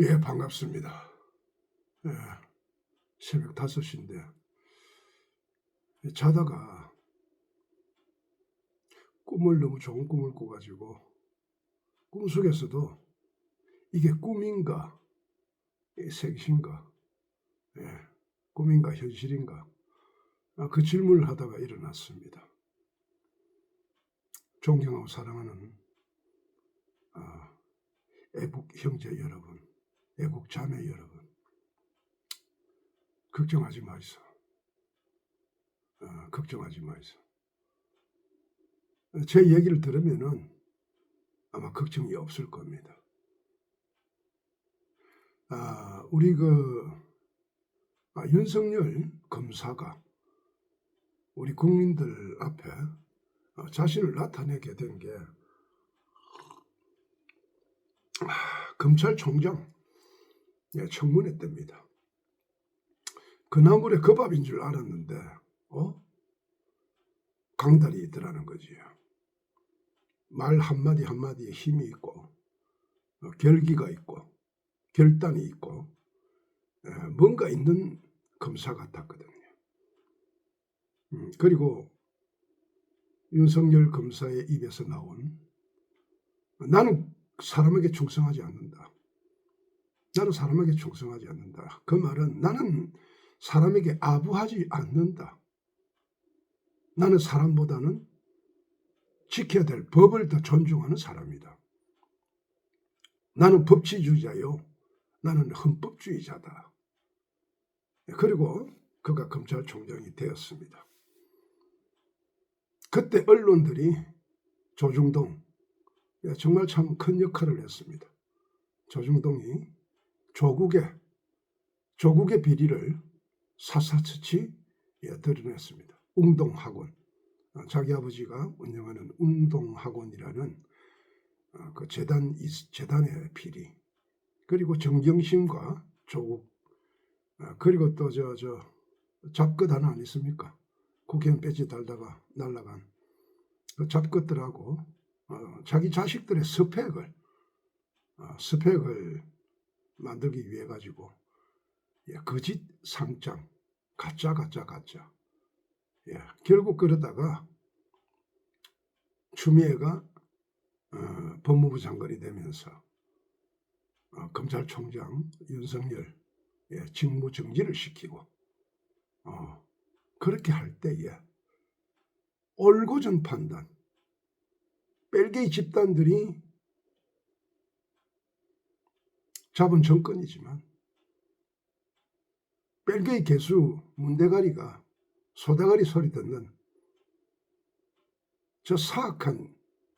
예, 반갑습니다. 예, 새벽 5시인데 자다가 꿈을 너무 좋은 꿈을 꿔가지고 꿈속에서도 이게 꿈인가 생신가, 예, 꿈인가 현실인가, 그 질문을 하다가 일어났습니다. 존경하고 사랑하는 애국 형제 여러분, 애국 자매 여러분, 걱정하지 마이소. 걱정하지 마이소. 제 얘기를 들으면은 아마 걱정이 없을 겁니다. 우리 윤석열 검사가 우리 국민들 앞에 자신을 나타내게 된 게 검찰총장 청문회 때입니다. 그나물에 그 밥인 줄 알았는데 강달이 있더라는 거지요. 말 한마디 한마디에 힘이 있고 결기가 있고 결단이 있고 뭔가 있는 검사 같았거든요. 그리고 윤석열 검사의 입에서 나온 나는 사람에게 충성하지 않는다. 나는 사람에게 충성하지 않는다. 그 말은 나는 사람에게 아부하지 않는다. 나는 사람보다는 지켜야 될 법을 더 존중하는 사람이다. 나는 법치주의자요. 나는 헌법주의자다. 그리고 그가 검찰총장이 되었습니다. 그때 언론들이 조중동, 정말 참 큰 역할을 했습니다. 조중동이 조국의 비리를 샅샅이 드러냈습니다. 웅동학원, 자기 아버지가 운영하는 웅동학원이라는 그 재단의 비리, 그리고 정경심과 조국, 그리고 또 잡것 하나 안 있습니까? 국회의원 배지 달다가 날라간 그 잡것들하고 자기 자식들의 스펙을 만들기 위해 가지고 거짓 상장, 가짜. 결국 그러다가 추미애가 법무부 장관이 되면서 검찰총장 윤석열 직무 정지를 시키고 그렇게 할 때에 올곧은 판단, 벨게이 집단들이 잡은 정권이지만 벨게이 개수 문대가리가 소다가리 소리 듣는 저 사악한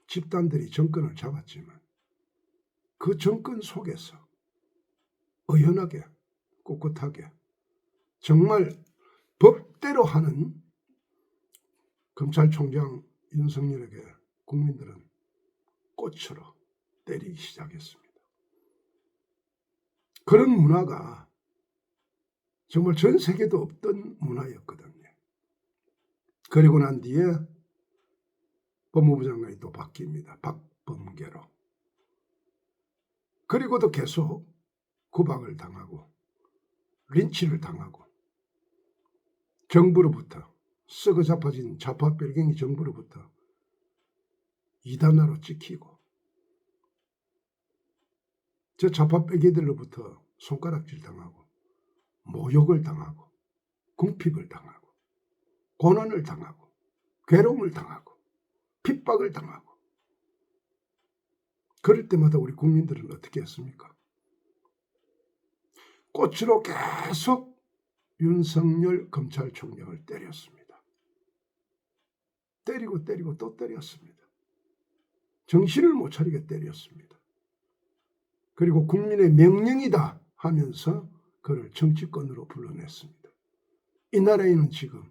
집단들이 정권을 잡았지만 그 정권 속에서 의연하게 꿋꿋하게 정말 법대로 하는 검찰총장 윤석열에게 국민들은 꽃으로 때리기 시작했습니다. 그런 문화가 정말 전 세계도 없던 문화였거든요. 그리고 난 뒤에 법무부 장관이 또 바뀝니다. 박범계로. 그리고도 계속 구박을 당하고 린치를 당하고 정부로부터 썩어 자빠진 좌파 벨갱이 정부로부터 이단화로 찍히고 저 좌파 벨갱이들로부터 손가락질 당하고 모욕을 당하고 궁핍을 당하고 고난을 당하고 괴로움을 당하고 핍박을 당하고 그럴 때마다 우리 국민들은 어떻게 했습니까? 꽃으로 계속 윤석열 검찰총장을 때렸습니다. 때리고 또 때렸습니다. 정신을 못 차리게 때렸습니다. 그리고 국민의 명령이다 하면서 그를 정치권으로 불러냈습니다. 이 나라에는 지금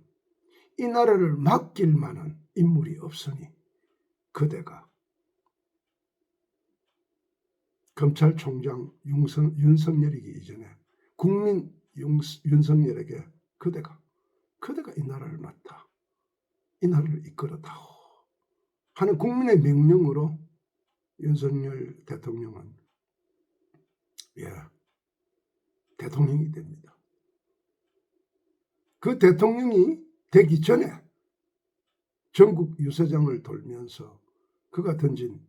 이 나라를 맡길 만한 인물이 없으니 그대가 검찰총장 윤석열이기 이전에 국민 윤석열에게 그대가 이 나라를 맡아 이 나라를 이끌어다오 하는 국민의 명령으로 윤석열 대통령은 대통령이 됩니다. 그 대통령이 되기 전에 전국 유세장을 돌면서 그가 던진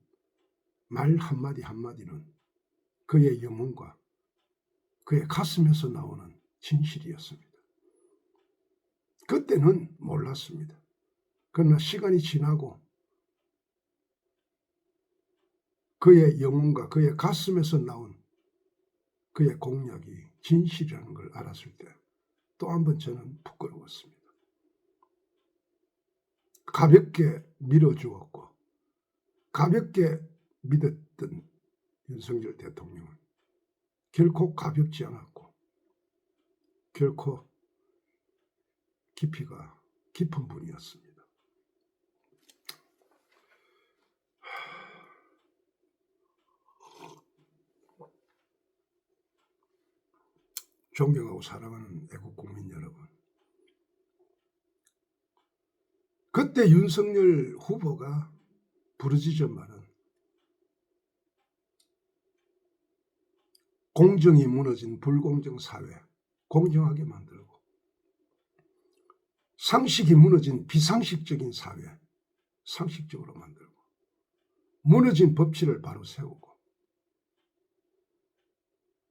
말 한마디 한마디는 그의 영혼과 그의 가슴에서 나오는 진실이었습니다. 그때는 몰랐습니다. 그러나 시간이 지나고 그의 영혼과 그의 가슴에서 나온 그의 공약이 진실이라는 걸 알았을 때 또 한 번 저는 부끄러웠습니다. 가볍게 밀어주었고 가볍게 믿었던 윤석열 대통령은 결코 가볍지 않았고 결코 깊이가 깊은 분이었습니다. 존경하고 사랑하는 애국 국민 여러분, 그때 윤석열 후보가 부르짖은 말은 공정이 무너진 불공정 사회 공정하게 만들고, 상식이 무너진 비상식적인 사회 상식적으로 만들고, 무너진 법치를 바로 세우고,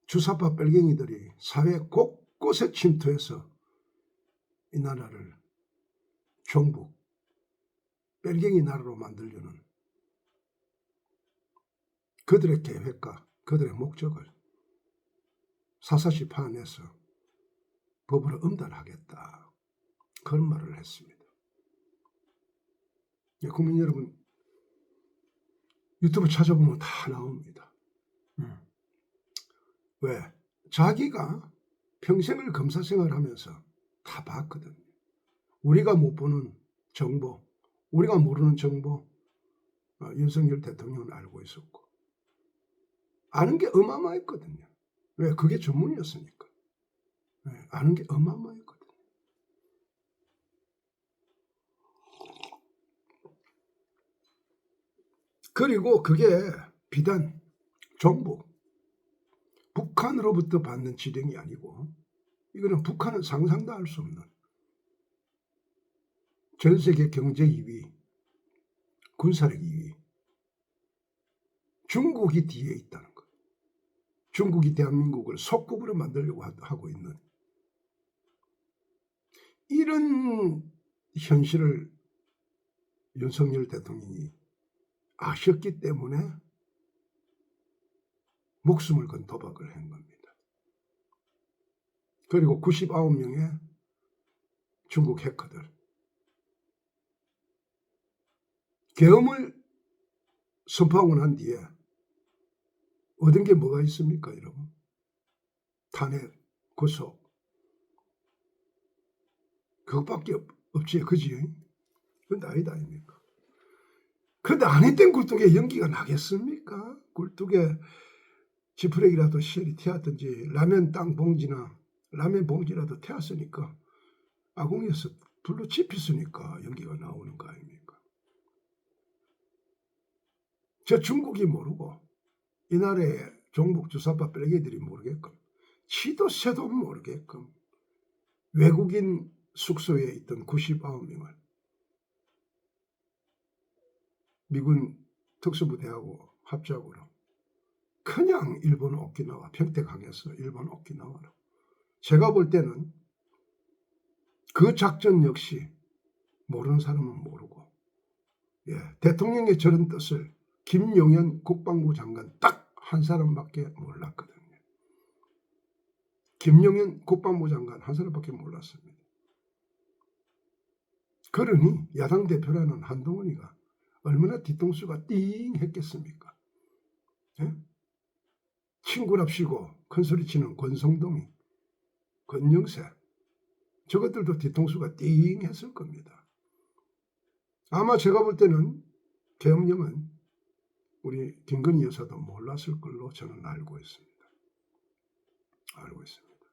주사파 빨갱이들이 사회 곳곳에 침투해서 이 나라를 종북 빨갱이 나라로 만들려는 그들의 계획과 그들의 목적을 사사시 파내서 법으로 엄단하겠다, 그런 말을 했습니다. 국민 여러분, 유튜브 찾아보면 다 나옵니다. 왜? 자기가 평생을 검사 생활하면서 다 봤거든요. 우리가 못 보는 정보, 우리가 모르는 정보, 윤석열 대통령은 알고 있었고, 아는 게 어마어마했거든요. 왜? 그게 전문이었으니까. 아는 게 어마어마했거든요. 그리고 그게 비단 정부, 북한으로부터 받는 지령이 아니고, 이거는 북한은 상상도 할 수 없는 전 세계 경제 2위, 군사력 2위, 중국이 뒤에 있다는 것. 중국이 대한민국을 속국으로 만들려고 하고 있는 이런 현실을 윤석열 대통령이 아셨기 때문에 목숨을 건 도박을 한 겁니다. 그리고 99명의 중국 해커들, 계엄을 선포하고 난 뒤에 얻은 게 뭐가 있습니까, 여러분? 탄핵, 구속, 그것밖에 없지, 그지? 그건 아니다, 아닙니까? 근데 안 했던 굴뚝에 연기가 나겠습니까? 굴뚝에 지푸레기라도 실이 튀었든지 라면 땅 봉지나 라면 봉지라도 태웠으니까 아궁이에서 불로 지폈으니까 연기가 나오는 거 아닙니까? 저 중국이 모르고 이 나라의 종북 주사파 빨갱이들이 모르게끔, 치도 새도 모르게끔 외국인 숙소에 있던 99명을 미군 특수부대하고 합작으로 그냥 일본 오키나와 평택항에서 일본 오키나와로, 제가 볼 때는 그 작전 역시 모르는 사람은 모르고, 대통령의 저런 뜻을 김용현 국방부 장관 딱 한 사람밖에 몰랐거든요. 김용현 국방부 장관 한 사람밖에 몰랐습니다. 그러니 야당 대표라는 한동훈이가 얼마나 뒤통수가 띵 했겠습니까? 친구랍시고 큰소리치는 권성동이, 권영세, 저것들도 뒤통수가 띵 했을 겁니다. 아마 제가 볼 때는 계엄령은 우리 김건희 여사도 몰랐을 걸로 저는 알고 있습니다. 알고 있습니다.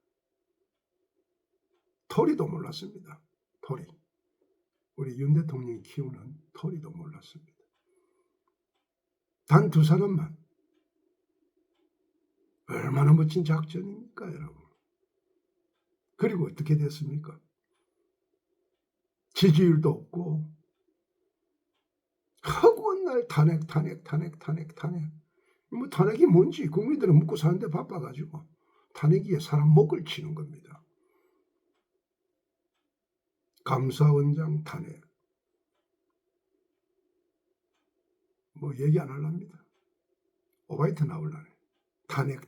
토리도 몰랐습니다. 토리. 우리 윤 대통령이 키우는 토리도 몰랐습니다. 단 두 사람만. 얼마나 멋진 작전입니까, 여러분? 그리고 어떻게 됐습니까? 지지율도 없고 허구한 날 탄핵. 뭐 탄핵이 뭔지 국민들은 묻고 사는데 바빠가지고 탄핵이에 사람 목을 치는 겁니다. 감사원장 탄핵. 뭐 얘기 안 하랍니다. 오바이트 나올라네. 탄핵.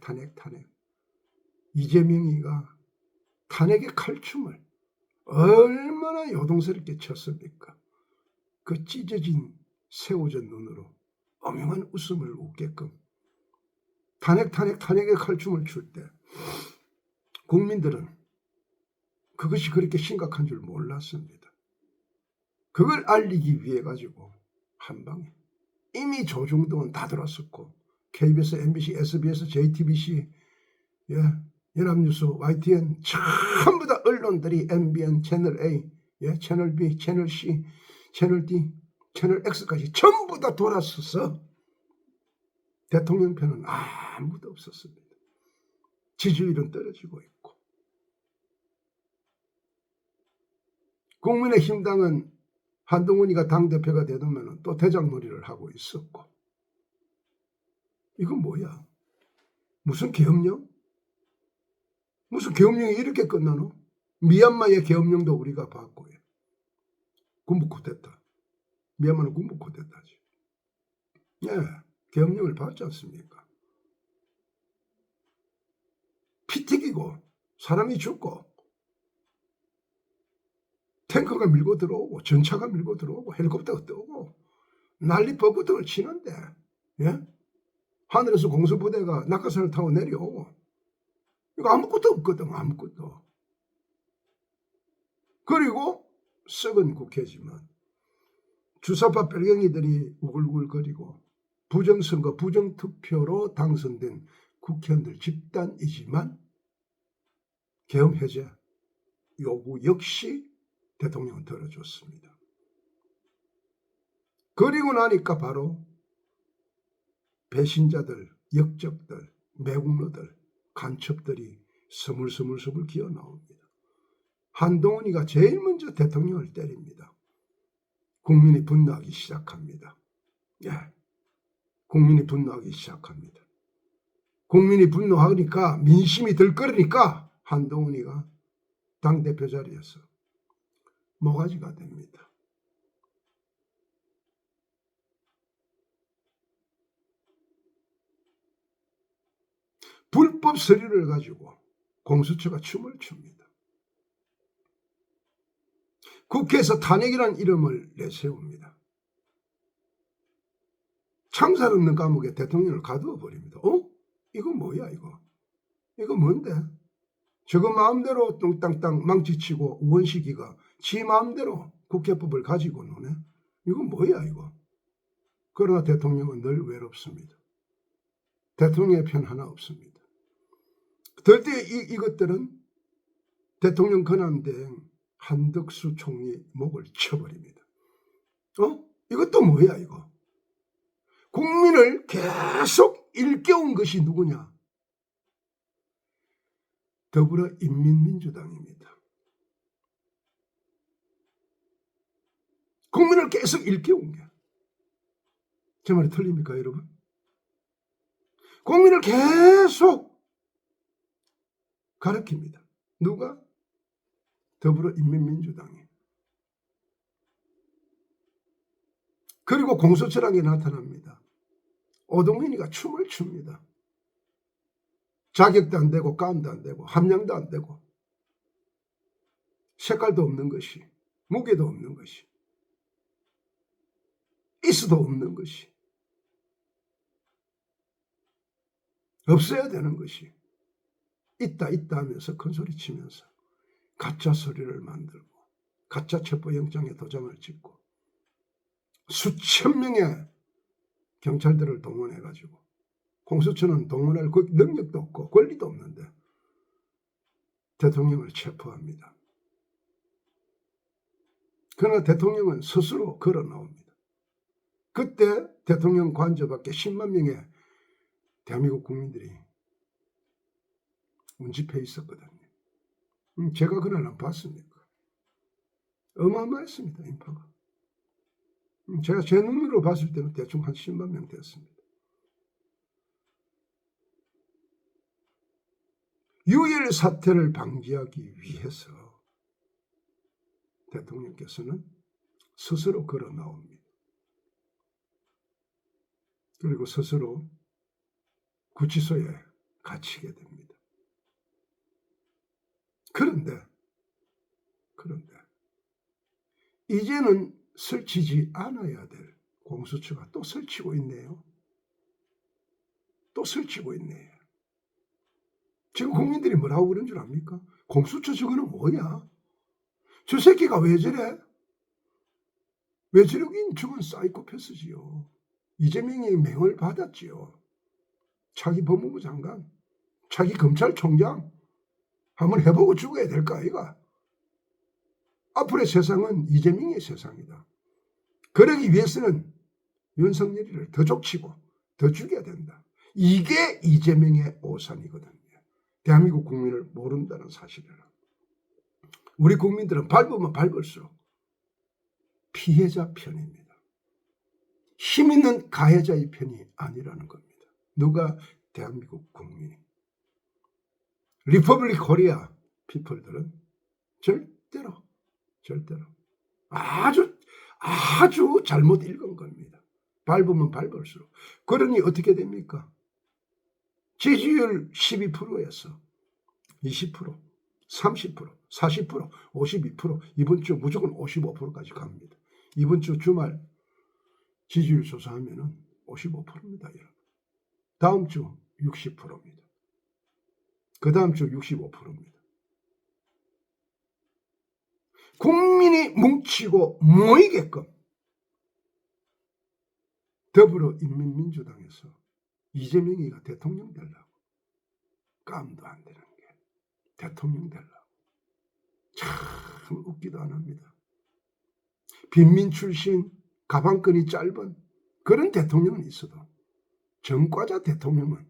이재명이가 탄핵의 칼춤을 얼마나 요동스럽게 쳤습니까? 그 찢어진 새우젓 눈으로 엄연한 웃음을 웃게끔 탄핵의 칼춤을 출 때 국민들은 그것이 그렇게 심각한 줄 몰랐습니다. 그걸 알리기 위해 가지고 한방에 이미 조중동은 다 들었었고 KBS, MBC, SBS, JTBC, 연합뉴스, YTN 전부 다 언론들이 MBN, 채널A, 채널 B, 채널 C, 채널 D, 채널 X까지 전부 다 돌았어서 대통령 편은 아무도 없었습니다. 지지율은 떨어지고 있고 국민의힘당은 한동훈이가 당대표가 되면 또 대장놀이를 하고 있었고 이건 뭐야? 무슨 계엄령? 무슨 계엄령이 이렇게 끝나노? 미얀마의 계엄령도 우리가 봤고요. 군부 쿠데타. 미얀마는 군부 쿠데타지. 계엄령을 봤지 않습니까? 피 튀기고 사람이 죽고 탱크가 밀고 들어오고 전차가 밀고 들어오고 헬리콥터가 떠오고 난리 뻐꾸덕을 치는데 하늘에서 공수부대가 낙하산을 타고 내려오고 이거 아무것도 없거든. 아무것도. 그리고 썩은 국회지만 주사파 뺄갱이들이 우글우글거리고 부정선거 부정투표로 당선된 국회의원들 집단이지만 계엄 해제 요구 역시 대통령은 들어줬습니다. 그리고 나니까 바로 배신자들, 역적들, 매국노들, 간첩들이 스물스물 기어 나옵니다. 한동훈이가 제일 먼저 대통령을 때립니다. 국민이 분노하기 시작합니다. 국민이 분노하기 시작합니다. 국민이 분노하니까 민심이 들끓으니까 한동훈이가 당대표 자리에서 모가지가 됩니다. 불법 서류를 가지고 공수처가 춤을 춥니다. 국회에서 탄핵이라는 이름을 내세웁니다. 창살 없는 감옥에 대통령을 가두어 버립니다. 이거 뭐야 이거? 이거 뭔데? 저거 마음대로 뚱땅땅 망치치고 우원식이가 지 마음대로 국회법을 가지고 노네? 이거 뭐야 이거? 그러나 대통령은 늘 외롭습니다. 대통령의 편 하나 없습니다. 절대 이것들은 대통령 권한대행 한덕수 총리 목을 쳐버립니다. 이것도 뭐야 이거? 국민을 계속 일깨운 것이 누구냐? 더불어인민민주당입니다. 국민을 계속 일깨운 게. 제 말이 틀립니까 여러분? 국민을 계속 가르칩니다. 누가? 더불어인민민주당이. 그리고 공수처랑이 나타납니다. 오동인이가 춤을 춥니다. 자격도 안 되고 가움도 안 되고 함량도 안 되고 색깔도 없는 것이, 무게도 없는 것이, 있어도 없는 것이, 없어야 되는 것이 있다 하면서 큰소리 치면서 가짜 서류를 만들고 가짜 체포영장에 도장을 찍고 수천 명의 경찰들을 동원해가지고 공수처는 동원할 능력도 없고 권리도 없는데 대통령을 체포합니다. 그러나 대통령은 스스로 걸어 나옵니다. 그때 대통령 관저 밖에 10만 명의 대한민국 국민들이 운집해 있었거든요. 제가 그날 안 봤습니까? 어마어마했습니다. 인파가. 제가 제 눈으로 봤을 때는 대충 한 10만 명 됐습니다. 유혈 사태를 방지하기 위해서 대통령께서는 스스로 걸어 나옵니다. 그리고 스스로 구치소에 갇히게 됩니다. 그런데 이제는 설치지 않아야 될 공수처가 또 설치고 있네요. 또 설치고 있네요. 지금 국민들이 뭐라고 그런 줄 압니까? 공수처 저거는 뭐야? 저 새끼가 왜 저래? 왜 저러긴 저건 사이코패스지요. 이재명이 명을 받았지요. 차기 법무부 장관, 차기 검찰총장 한번 해보고 죽어야 될 거 아이가? 앞으로의 세상은 이재명의 세상이다. 그러기 위해서는 윤석열이를 더 족치고 더 죽여야 된다. 이게 이재명의 오산이거든요. 대한민국 국민을 모른다는 사실이라. 우리 국민들은 밟으면 밟을수록 피해자 편입니다. 힘 있는 가해자의 편이 아니라는 겁니다. 누가? 대한민국 국민이. 리퍼블릭 코리아 피플들은 절대로 아주 잘못 읽은 겁니다. 밟으면 밟을수록. 그러니 어떻게 됩니까? 지지율 12%에서 20%, 30%, 40%, 52%, 이번 주 무조건 55%까지 갑니다. 이번 주 주말 지지율 조사하면은 55%입니다, 여러분. 다음 주 60%입니다. 그 다음 주 65%입니다. 국민이 뭉치고 모이게끔 더불어인민민주당에서 이재명이가 대통령 되려고 깜도 안 되는 게 대통령 되려고 참 웃기도 안 합니다. 빈민 출신 가방끈이 짧은 그런 대통령은 있어도 전과자 대통령은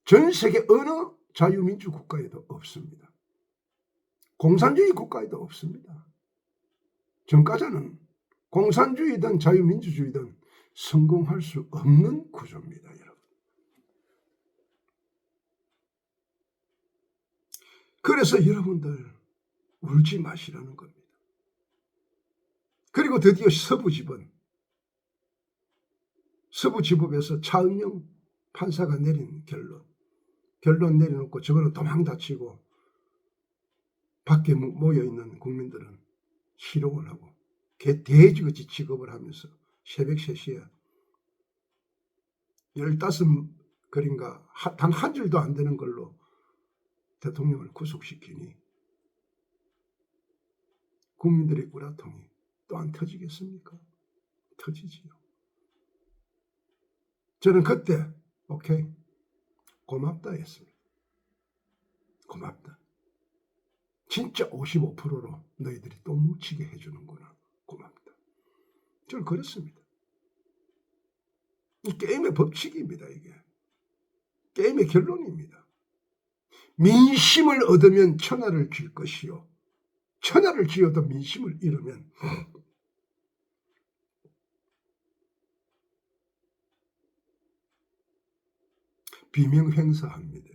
전 세계 어느 자유민주 국가에도 없습니다. 공산주의 국가에도 없습니다. 전과자는 공산주의든 자유민주주의든 성공할 수 없는 구조입니다, 여러분. 그래서 여러분들 울지 마시라는 겁니다. 그리고 드디어 서부지법에서 차은영 판사가 내린 결론 내려놓고 저거는 도망다치고 밖에 모여있는 국민들은 희롱을 하고 돼지같이 취급을 하면서 새벽 3시에 15글인가 단 한 줄도 안 되는 걸로 대통령을 구속시키니 국민들의 우라통이 또 안 터지겠습니까? 터지지요. 저는 그때 오케이 고맙다 했습니다. 고맙다. 진짜 55%로 너희들이 또 뭉치게 해주는구나. 고맙다. 저는 그렇습니다. 이 게임의 법칙입니다. 이게 게임의 결론입니다. 민심을 얻으면 천하를 쥘 것이요 천하를 쥐어도 민심을 잃으면 비명행사합니다.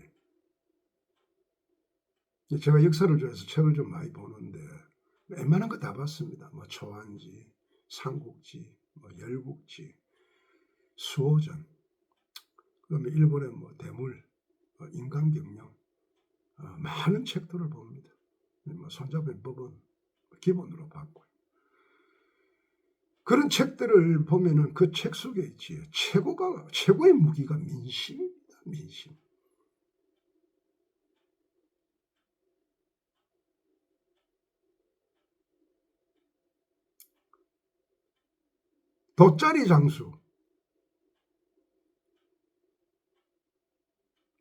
제가 역사를 좋아해서 책을 좀 많이 보는데 웬만한 거 다 봤습니다. 뭐 초안지, 삼국지, 뭐 열국지, 수호전, 그다음에 일본의 뭐 대물, 인간경영, 많은 책들을 봅니다. 뭐 손잡이 법은 기본으로 봤고요. 그런 책들을 보면은 그 책 속에 있지 최고의 무기가 민심입니다. 민심. 돗자리 장수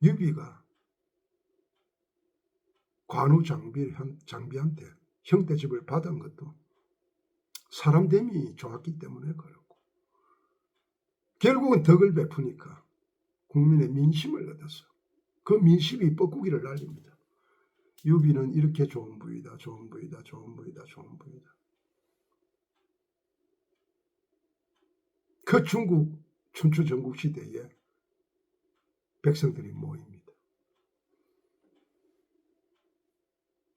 유비가 관우 장비한테 형태집을 받은 것도 사람 됨이 좋았기 때문에 그렇고 결국은 덕을 베푸니까 국민의 민심을 얻어서 그 민심이 뻐꾸기를 날립니다. 유비는 이렇게 좋은 부위다, 좋은 부위다, 좋은 부위다, 좋은 부위다. 그 중국 춘추 전국 시대에 백성들이 모입니다.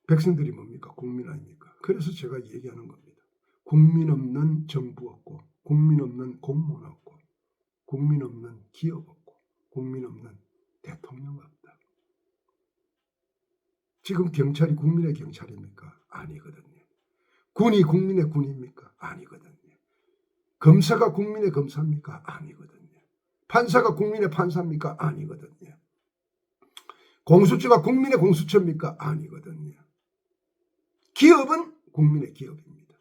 백성들이 뭡니까? 국민 아닙니까? 그래서 제가 얘기하는 겁니다. 국민 없는 정부 없고, 국민 없는 공무원 없고, 국민 없는 기업 없고, 국민 없는 대통령 없다. 지금 경찰이 국민의 경찰입니까? 아니거든요. 군이 국민의 군입니까? 아니거든요. 검사가 국민의 검사입니까? 아니거든요. 판사가 국민의 판사입니까? 아니거든요. 공수처가 국민의 공수처입니까? 아니거든요. 기업은 국민의 기업입니다.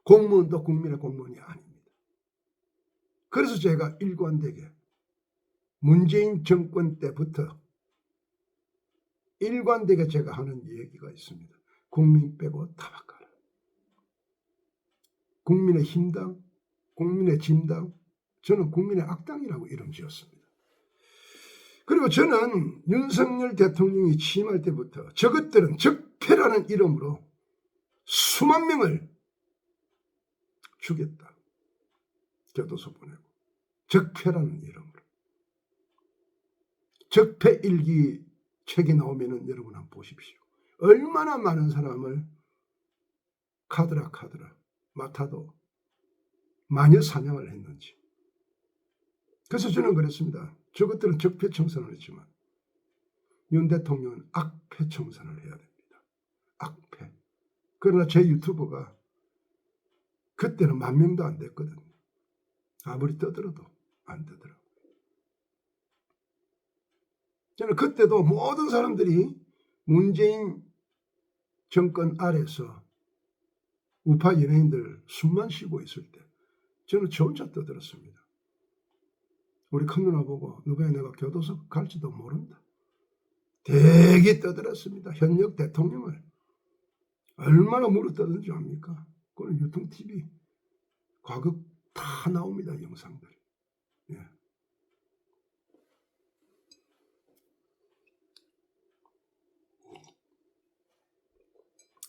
공무원도 국민의 공무원이 아닙니다. 그래서 제가 일관되게 문재인 정권 때부터 일관되게 제가 하는 얘기가 있습니다. 국민 빼고 다 바꿔라. 국민의 힘당, 국민의 진당, 저는 국민의 악당이라고 이름 지었습니다. 그리고 저는 윤석열 대통령이 취임할 때부터 저것들은 적폐라는 이름으로 수만 명을 죽였다. 교도소 보내고. 적폐라는 이름으로. 적폐 일기 책이 나오면은 여러분 한번 보십시오. 얼마나 많은 사람을 카드라 마타도 마녀 사냥을 했는지. 그래서 저는 그랬습니다. 저것들은 적폐 청산을 했지만 윤 대통령은 악폐 청산을 해야 됩니다. 악폐. 그러나 제 유튜버가 그때는 10,000명도 안 됐거든요. 아무리 떠들어도 안 되더라고요. 저는 그때도 모든 사람들이 문재인 정권 아래서 우파 연예인들 숨만 쉬고 있을 때 저는 저 혼자 떠들었습니다. 우리 큰 누나 보고 누가 내가 교도소 갈지도 모른다. 되게 떠들었습니다. 현역 대통령을 얼마나 물어뜯는지 압니까? 그건 유통TV 과거 다 나옵니다. 영상들. 예.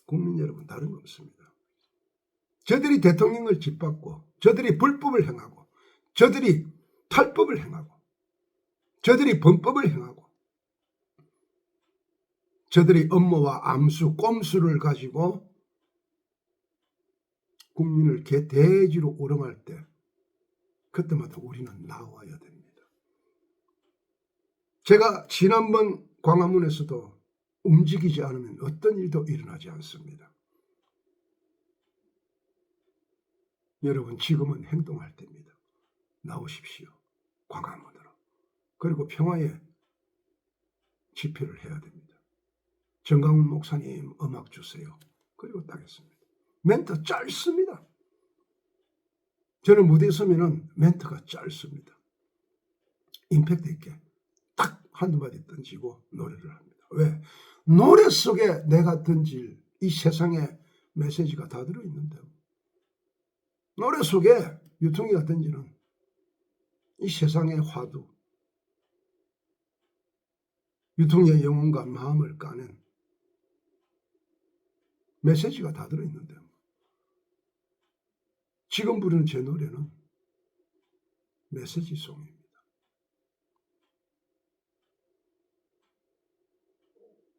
국민 여러분 다른 거 없습니다. 저들이 대통령을 짓밟고 저들이 불법을 행하고 저들이 탈법을 행하고 저들이 범법을 행하고 저들이 업무와 암수, 꼼수를 가지고 국민을 개돼지로 오름할 때 그때마다 우리는 나와야 됩니다. 제가 지난번 광화문에서도 움직이지 않으면 어떤 일도 일어나지 않습니다. 여러분 지금은 행동할 때입니다. 나오십시오. 광화문으로. 그리고 평화의 집회를 해야 됩니다. 정강훈 목사님 음악 주세요. 그리고 따겠습니다. 멘트 짧습니다. 저는 무대에 서면은 멘트가 짧습니다. 임팩트 있게 딱 한두 마디 던지고 노래를 합니다. 왜? 노래 속에 내가 던질 이 세상의 메시지가 다 들어있는데요. 노래 속에 유통기가 던지는 이 세상의 화두, 유통의 영혼과 마음을 까는 메시지가 다 들어있는데요. 지금 부르는 제 노래는 메시지송입니다.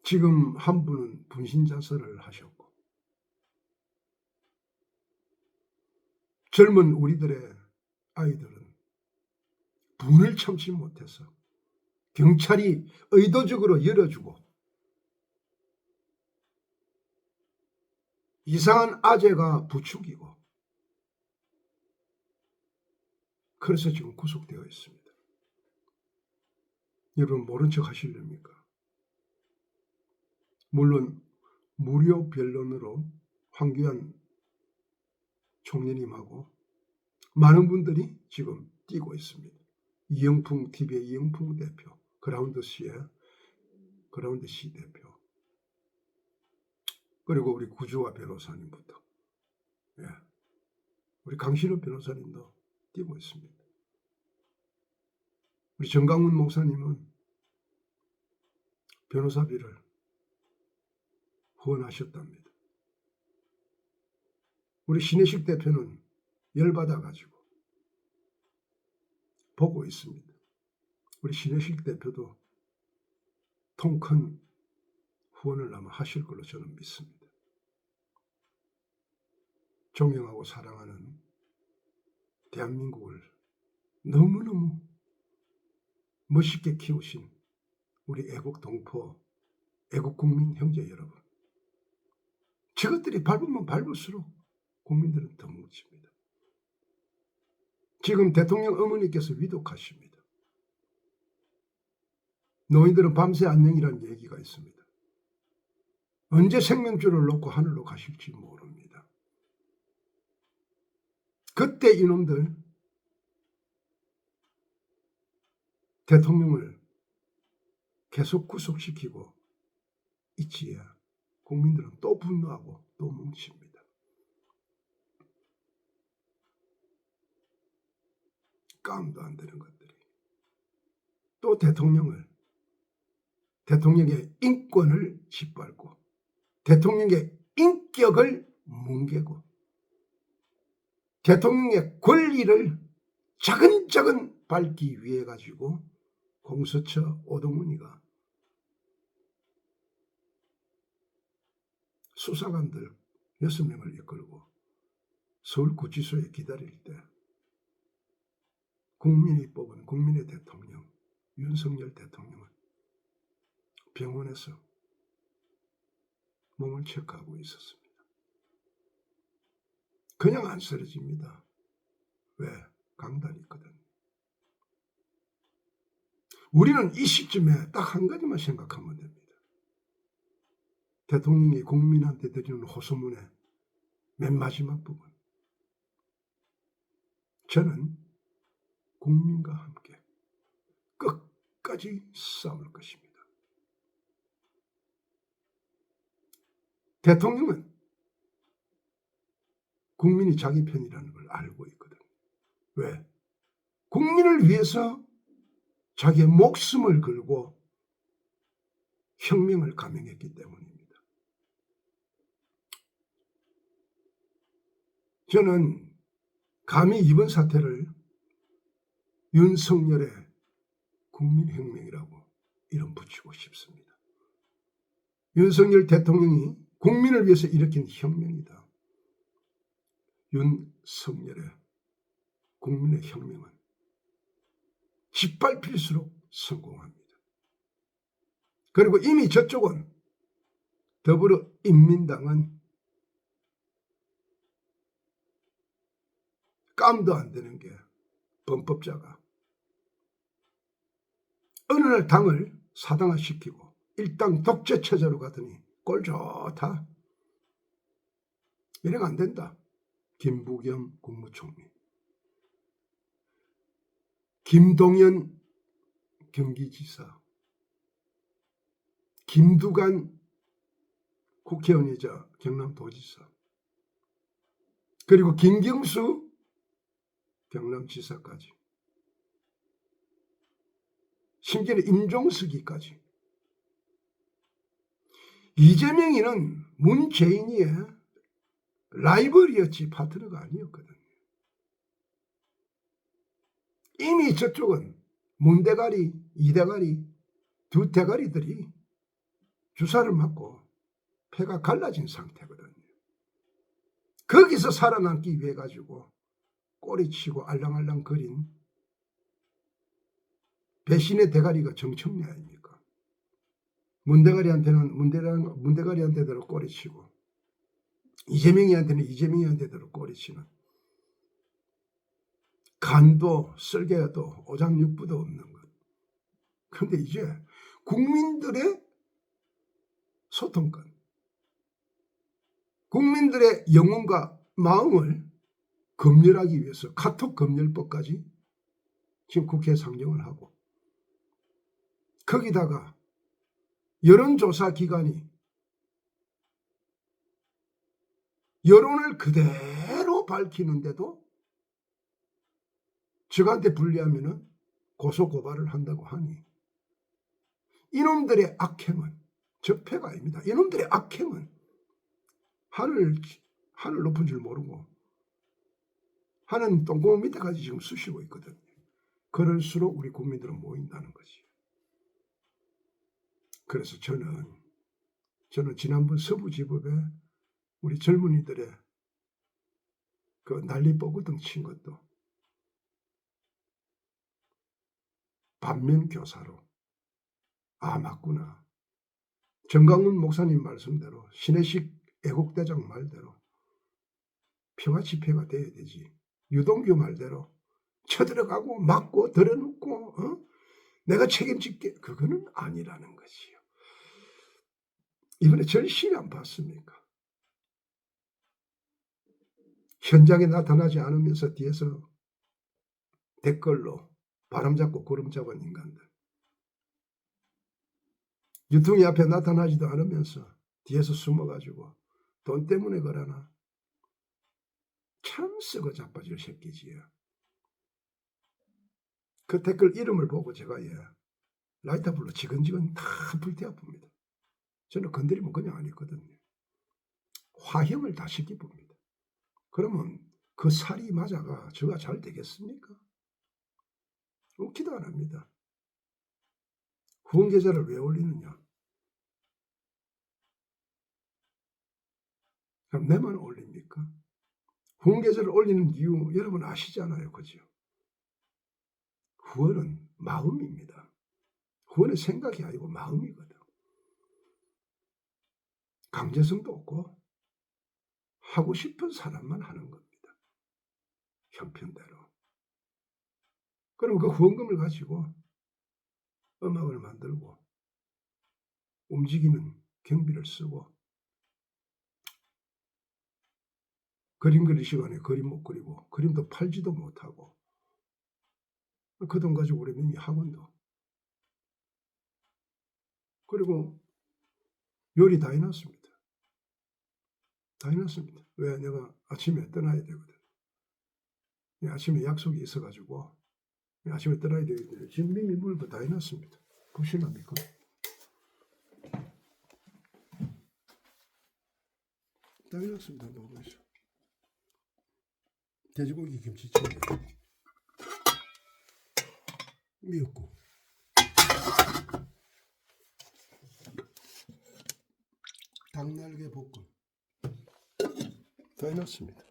지금 한 분은 분신자살을 하셨고 젊은 우리들의 아이들은 분을 참지 못해서 경찰이 의도적으로 열어주고 이상한 아재가 부추기고 그래서 지금 구속되어 있습니다. 여러분 모른 척 하시렵니까? 물론 무료 변론으로 황교안 총리님하고 많은 분들이 지금 뛰고 있습니다. 이영풍 TV의 이영풍 대표, 그라운드 C 대표, 그리고 우리 구주화 변호사님부터, 우리 강신호 변호사님도 뛰고 있습니다. 우리 정강훈 목사님은 변호사비를 후원하셨답니다. 우리 신혜식 대표는 열받아가지고 보고 있습니다. 우리 신혜식 대표도 통 큰 후원을 아마 하실 걸로 저는 믿습니다. 존경하고 사랑하는 대한민국을 너무너무 멋있게 키우신 우리 애국 동포, 애국 국민 형제 여러분, 저것들이 밟으면 밟을수록 국민들은 더 뭉칩니다. 지금 대통령 어머니께서 위독하십니다. 노인들은 밤새 안녕이라는 얘기가 있습니다. 언제 생명줄을 놓고 하늘로 가실지 모릅니다. 그때 이놈들 대통령을 계속 구속시키고 있지에 국민들은 또 분노하고 또 뭉칩니다. 깜도 안 되는 것들이 또 대통령의 인권을 짓밟고 대통령의 인격을 뭉개고 대통령의 권리를 차근차근 밟기 위해 가지고 공수처 오동훈이가 수사관들 6명을 이끌고 서울구치소에 기다릴 때 국민이 뽑은 국민의 대통령 윤석열 대통령은 병원에서 몸을 체크하고 있었습니다. 그냥 안 쓰러집니다. 왜? 강단이 있거든. 우리는 이 시점에 딱 한 가지만 생각하면 됩니다. 대통령이 국민한테 드리는 호소문의 맨 마지막 부분. 저는 국민과 함께 끝까지 싸울 것입니다. 대통령은 국민이 자기 편이라는 걸 알고 있거든. 왜? 국민을 위해서 자기의 목숨을 걸고 혁명을 감행했기 때문입니다. 저는 감히 이번 사태를 윤석열의 국민혁명이라고 이름 붙이고 싶습니다. 윤석열 대통령이 국민을 위해서 일으킨 혁명이다. 윤석열의 국민의 혁명은 짓밟힐수록 성공합니다. 그리고 이미 저쪽은 더불어인민당은 깜도 안 되는 게 범법자가 어느 날 당을 사당화시키고 일당 독재 체제로 가더니 꼴 좋다. 이래가 안 된다. 김부겸 국무총리, 김동연 경기지사, 김두관 국회의원이자 경남도지사, 그리고 김경수 경남지사까지, 심지어는 임종석이까지. 이재명이는 문재인이의 라이벌이었지 파트너가 아니었거든요. 이미 저쪽은 문대가리, 이대가리, 두 대가리들이 주사를 맞고 폐가 갈라진 상태거든요. 거기서 살아남기 위해 가지고 꼬리치고 알랑알랑 거린 배신의 대가리가 정청래 아닙니까? 문대가리한테대로 꼬리치고 이재명이한테는 이재명이한테대로 꼬리치는 간도 쓸개도 오장육부도 없는 것. 그런데 이제 국민들의 소통권, 국민들의 영혼과 마음을 검열하기 위해서 카톡 검열법까지 지금 국회에 상정을 하고, 거기다가 여론조사 기관이 여론을 그대로 밝히는데도 저한테 불리하면은 고소고발을 한다고 하니 이놈들의 악행은 적폐가 아닙니다. 이놈들의 악행은 하늘 높은 줄 모르고 하는 똥구멍 밑에까지 지금 쑤시고 있거든요. 그럴수록 우리 국민들은 모인다는 거지. 그래서 저는 지난번 서부지법에 우리 젊은이들의 그 난리 뻐구덩 친 것도 반면교사로 맞구나. 정강훈 목사님 말씀대로 신혜식 애국대장 말대로 평화 집회가 돼야 되지. 유동규 말대로 쳐들어가고 막고 들어눕고 내가 책임질게. 그거는 아니라는 것이요. 이번에 절실히 안 봤습니까? 현장에 나타나지 않으면서 뒤에서 댓글로 바람잡고 구름잡은 인간들. 유통이 앞에 나타나지도 않으면서 뒤에서 숨어가지고 돈 때문에 그러나 참 썩어 자빠질 새끼지요. 그 댓글 이름을 보고 제가 라이터불로 지근지근 다 불태워봅니다. 저는 건드리면 그냥 안 했거든요. 화형을 다 시켜봅니다. 그러면 그 살이 맞아가 저가 잘 되겠습니까? 웃기도 안 합니다. 후원계좌를 왜 올리느냐? 그럼 내만 올립니까? 후원계좌를 올리는 이유 여러분 아시잖아요. 그죠? 후원은 마음입니다. 후원은 생각이 아니고 마음이거든. 강제성도 없고 하고 싶은 사람만 하는 겁니다. 형편대로. 그럼 그 후원금을 가지고 음악을 만들고 움직이는 경비를 쓰고 그림 그릴 시간에 그림 못 그리고 그림도 팔지도 못하고 그 돈 가지고 우리 민이 학원도 그리고 요리 다 해놨습니다. 다 해놨습니다. 왜? 내가 아침에 떠나야 되거든. 아침에 약속이 있어가지고 아침에 떠나야 되기 때문에 지금 민이 물도 다 해놨습니다. 보시랍니까? 다 해놨습니다. 먹어보시죠. 돼지고기 김치찌개 미역국 닭날개 볶음 다 해놨습니다.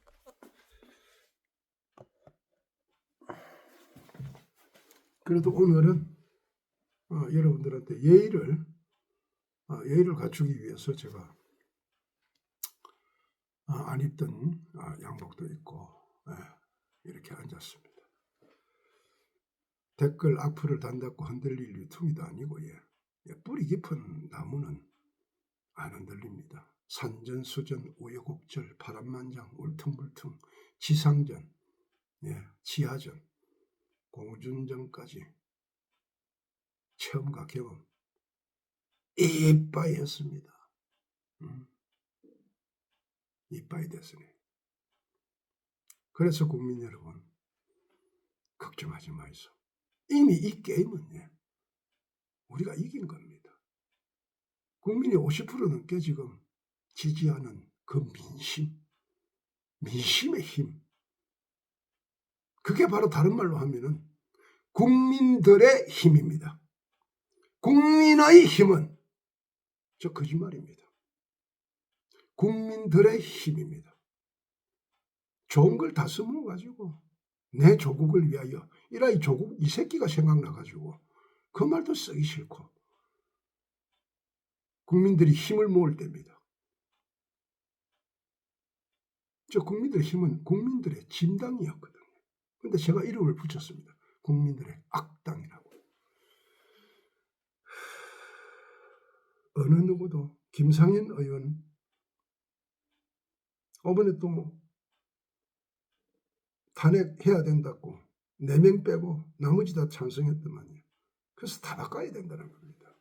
그래도 오늘은 여러분들한테 예의를 갖추기 위해서 제가 안 입던 양복도 입고 이렇게 앉았습니다. 댓글 악플을 단닫고 흔들릴 유통이도 아니고 뿌리 깊은 나무는 안 흔들립니다. 산전수전 우여곡절 파란만장 울퉁불퉁 지상전 지하전 공준전까지 체험과 경험 이빠이 했습니다. 이빠이 됐으니. 그래서 국민 여러분 걱정하지 마이소. 이미 이 게임은 우리가 이긴 겁니다. 국민의 50% 넘게 지금 지지하는 그 민심의 힘. 그게 바로 다른 말로 하면은 국민들의 힘입니다. 국민의 힘은 저 거짓말입니다. 국민들의 힘입니다. 좋은 걸 다 써먹어가지고 내 조국을 위하여 이라이 조국 이 새끼가 생각나가지고 그 말도 쓰기 싫고 국민들이 힘을 모을 때입니다. 저 국민들의 힘은 국민들의 진당이었거든요. 근데 제가 이름을 붙였습니다. 국민들의 악당이라고. 어느 누구도 김상현 의원 이번에 또 탄핵해야 된다고 4명 빼고 나머지 다 찬성했더만요. 그래서 다 바꿔야 된다는 겁니다.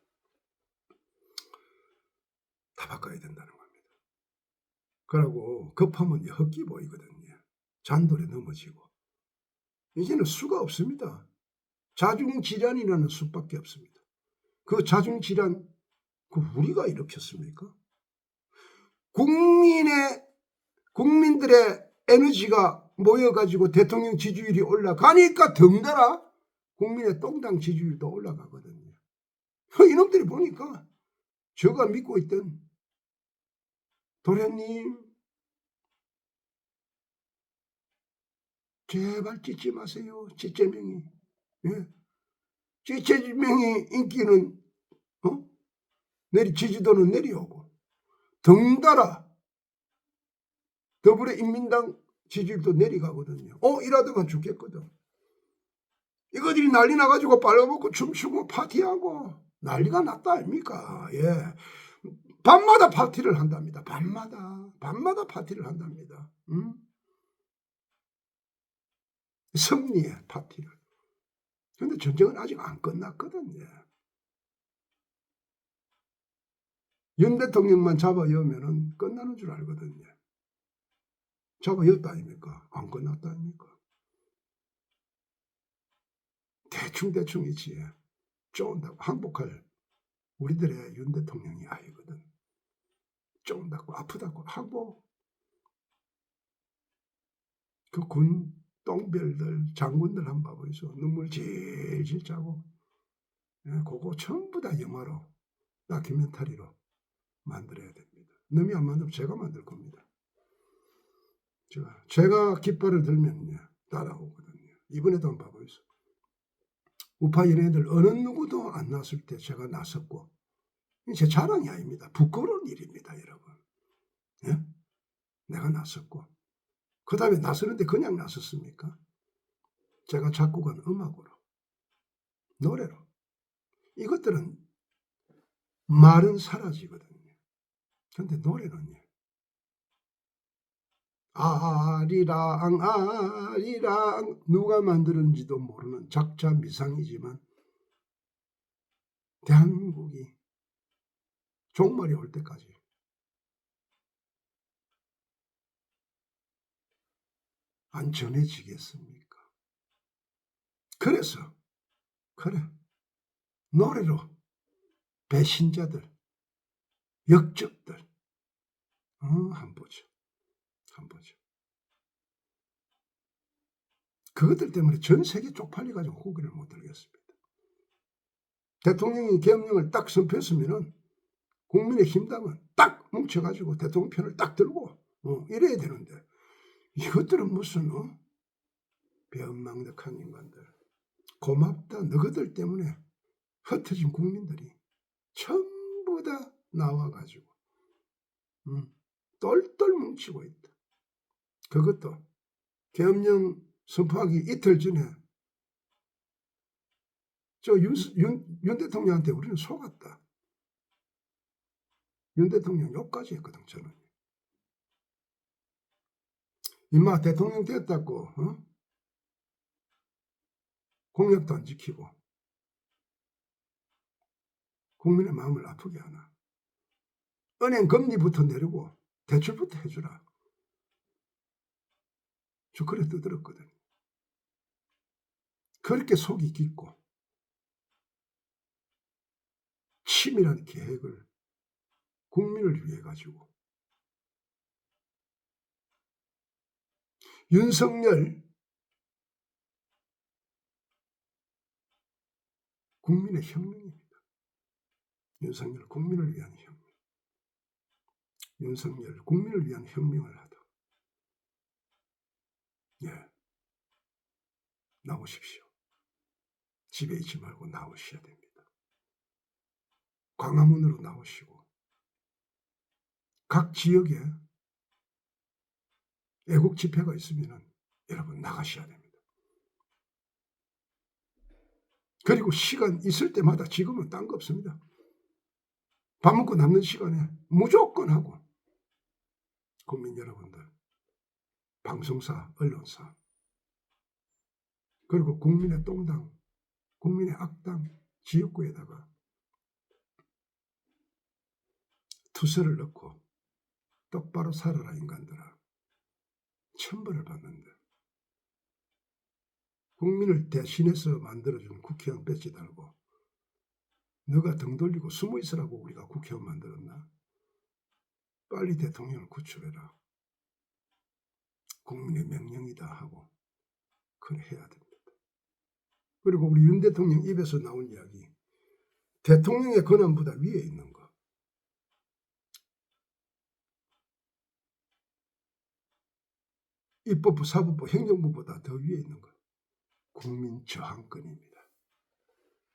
다 바꿔야 된다는 겁니다. 그러고 급하면 헛기 보이거든요. 잔돌에 넘어지고. 이제는 수가 없습니다. 자중질환이라는 수밖에 없습니다. 그 자중질환 그 우리가 일으켰습니까? 국민들의 에너지가 모여가지고 대통령 지지율이 올라가니까 덩달아 국민의 똥당 지지율도 올라가거든요. 이놈들이 보니까 저가 믿고 있던 도련님 제발 찢지 마세요. 찢재명이. 예? 찢재명이 인기는 지지도는 내려오고 덩달아 더불어인민당 지지율도 내려가거든요. 이러다가 죽겠거든. 이거들이 난리 나가지고 빨아먹고 춤추고 파티하고 난리가 났다 아닙니까? 예. 밤마다 파티를 한답니다. 밤마다 파티를 한답니다. 승리의 파티를. 근데 전쟁은 아직 안 끝났거든요. 윤 대통령만 잡아여면은 끝나는 줄 알거든요. 잡아였다 아닙니까? 안 끝났다 아닙니까? 대충 있지. 쫀다고 항복할 우리들의 윤 대통령이 아니거든. 쫀다고 아프다고 항복. 그 군 똥별들 장군들 한번 봐보이소. 눈물 질질 짜고. 그거 전부 다 영화로 다큐멘터리로 만들어야 됩니다. 남이 안 만들면 제가 만들 겁니다. 제가 깃발을 들면 따라오거든요. 이번에도 한번 봐보이소. 우파 연예인들 어느 누구도 안 났을 때 제가 나섰고 제 자랑이 아닙니다. 부끄러운 일입니다, 여러분. 예? 내가 나섰고 그 다음에 나서는데 그냥 나섰습니까? 제가 작곡한 음악으로 노래로 이것들은 말은 사라지거든요. 그런데 노래는요. 아리랑 누가 만드는지도 모르는 작자 미상이지만 대한민국이 종말이 올 때까지 안 전해지겠습니까? 그래서 그래 노래로 배신자들 역적들 한번 보죠. 그것들 때문에 전 세계 쪽팔려가지고 고개를 못 들겠습니다. 대통령이 계엄령을 딱 선포했으면은 국민의힘당은 딱 뭉쳐가지고 대통령 편을 딱 들고 이래야 되는데 이것들은 무슨 배은망덕한 인간들. 고맙다 너희들 때문에 흩어진 국민들이 전부 다 나와가지고 똘똘 뭉치고 있다. 그것도 계엄령 선포하기 이틀 전에 윤 대통령한테 우리는 속았다. 윤 대통령 욕까지 했거든. 저는 임마 대통령 됐다고 공약도 안 지키고 국민의 마음을 아프게 하나. 은행 금리부터 내리고 대출부터 해주라. 저 그래 떠들었거든. 그렇게 속이 깊고 치밀한 계획을 국민을 위해 가지고 윤석열 국민의 혁명입니다. 윤석열 국민을 위한 혁명. 윤석열 국민을 위한 혁명을 하다. 나오십시오. 집에 있지 말고 나오셔야 됩니다. 광화문으로 나오시고 각 지역에 애국 집회가 있으면 여러분 나가셔야 됩니다. 그리고 시간 있을 때마다 지금은 딴 거 없습니다. 밥 먹고 남는 시간에 무조건 하고 국민 여러분들 방송사, 언론사 그리고 국민의 똥당, 국민의 악당 지역구에다가 투서를 넣고 똑바로 살아라 인간들아. 천벌을 받는데 국민을 대신해서 만들어준 국회의원 배지 달고 너가 등 돌리고 숨어 있으라고 우리가 국회의원 만들었나? 빨리 대통령을 구출해라. 국민의 명령이다 하고 그걸 해야 됩니다. 그리고 우리 윤 대통령 입에서 나온 이야기, 대통령의 권한보다 위에 있는 거. 입법부, 사법부, 행정부보다 더 위에 있는 거. 국민 저항권입니다.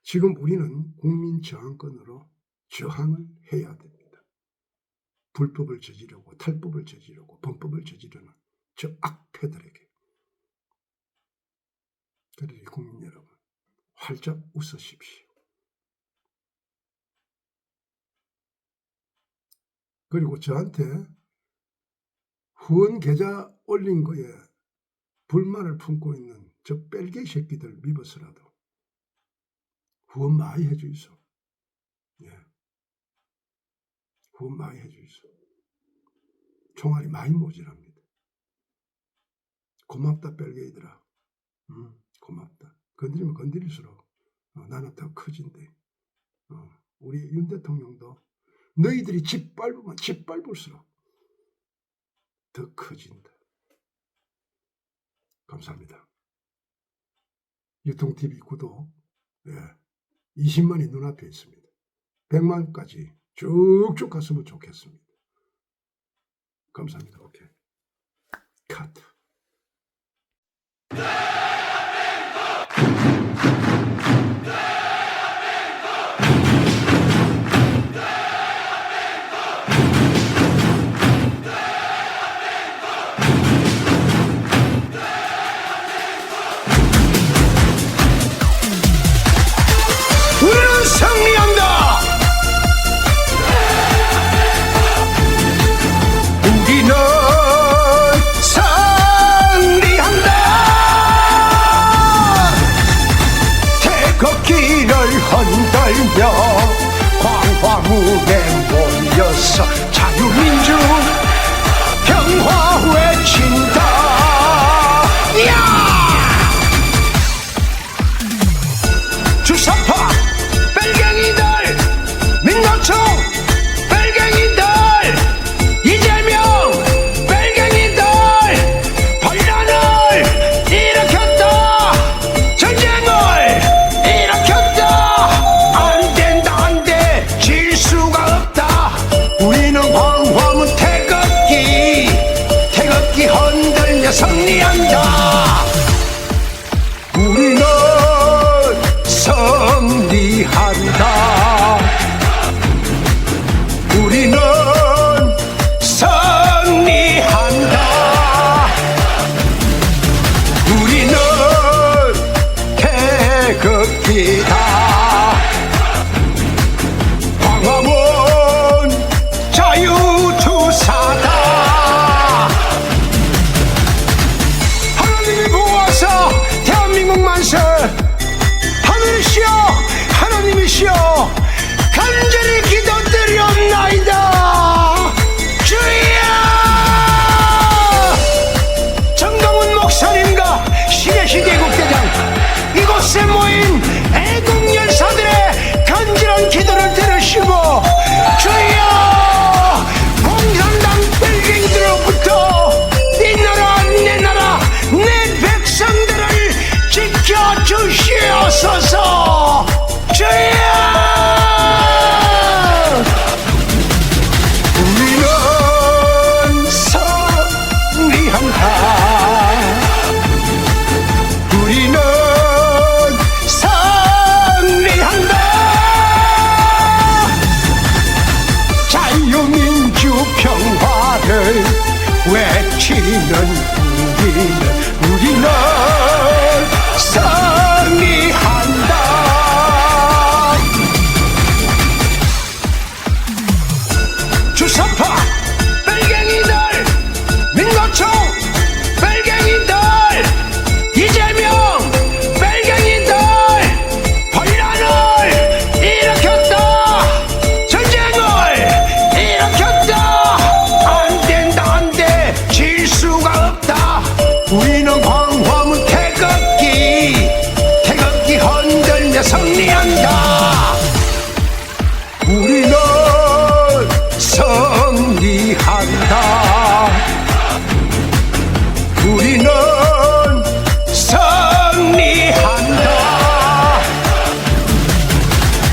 지금 우리는 국민 저항권으로 저항을 해야 됩니다. 불법을 저지르고 탈법을 저지르고 범법을 저지르는 저 악패들에게. 그러니 국민 여러분, 활짝 웃으십시오. 그리고 저한테 후원 계좌 올린 거에 불만을 품고 있는 저 뺄개 새끼들 믿어서라도 후원 많이 해주이소. 예. 후원 많이 해주이소. 총알이 많이 모자랍니다. 고맙다 뺄개이들아. 고맙다. 건드리면 건드릴수록 나는 더 커진대. 우리 윤 대통령도 너희들이 짓밟으면 짓밟을수록 더 커진다. 감사합니다. 유통TV 구독 20만이 눈앞에 있습니다. 100만까지 쭉쭉 갔으면 좋겠습니다. 감사합니다. 오케이. 카트. 우리는 승리한다. 우리는 승리한다. 태극기를 흔들며 광화문에 모여서 자유민주 평화 외친다. 야! 주사파 빨갱이들, 민노총 빨갱이들, 이재명 빨갱이들, 반란을 일으켰다. 전쟁을 일으켰다. 안 된다, 안 돼. 질 수가 없다. 우리는 광화문 태극기 흔들며 승리한다. 우리는 승리한다. 우리는 승리한다. 우리는 태극기다. 광화문 자유투사다. 하나님이 보호하사 대한민국 만세. 하늘이시여, 하나님이시여, 간절히 기도드리옵나이다. 주여! 정동훈 목사님과 신혜식 애국대장, 이곳에 모인 애국열사들의 간절한 기도를 들으시고, 주여! 공산당 뺄갱이들로부터 네 나라, 내 나라, 내 백성들을 지켜주시옵소서. 주여! 우리는 승리한다. 우리는 승리한다. 자유민주 평화를 외치는 우리는 승리한다. 주사파 빨갱이들, 민노총 빨갱이들, 이재명 빨갱이들, 반란을 일으켰다. 전쟁을 일으켰다. 안 된다, 안 돼. 질 수가 없다. 우리는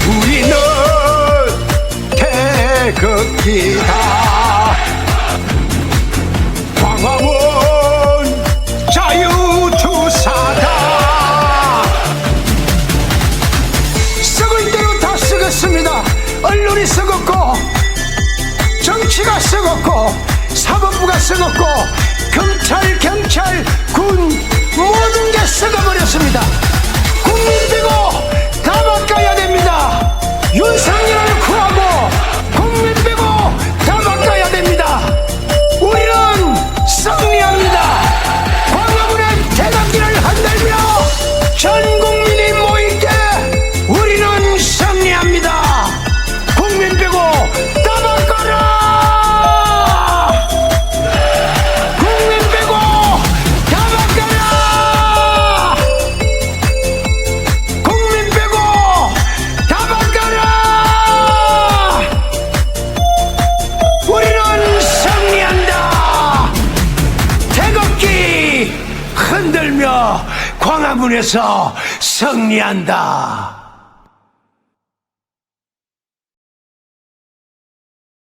우리는 태극기다. 광화문 자유투사다. 썩을 대로 다 썩었습니다. 언론이 썩었고, 정치가 썩었고, 사법부가 썩었고, 경찰, 군 모든 게 썩어버렸습니다. 국민 빼고 다 바꿔야 됩니다. 윤석열을 구하고 국민 빼고 다 바꿔야 됩니다. 우리는 승리합니다. 광화문의 태극기를 흔들며 전 국민이 모일 때 우리는 승리합니다. 국민 빼고 다 바꿔라. 국민 빼고 다 바꿔라. 국민 빼고 다 바꿔라. 우리는 승리한다. 태극기 흔들며 광화문에서 승리한다.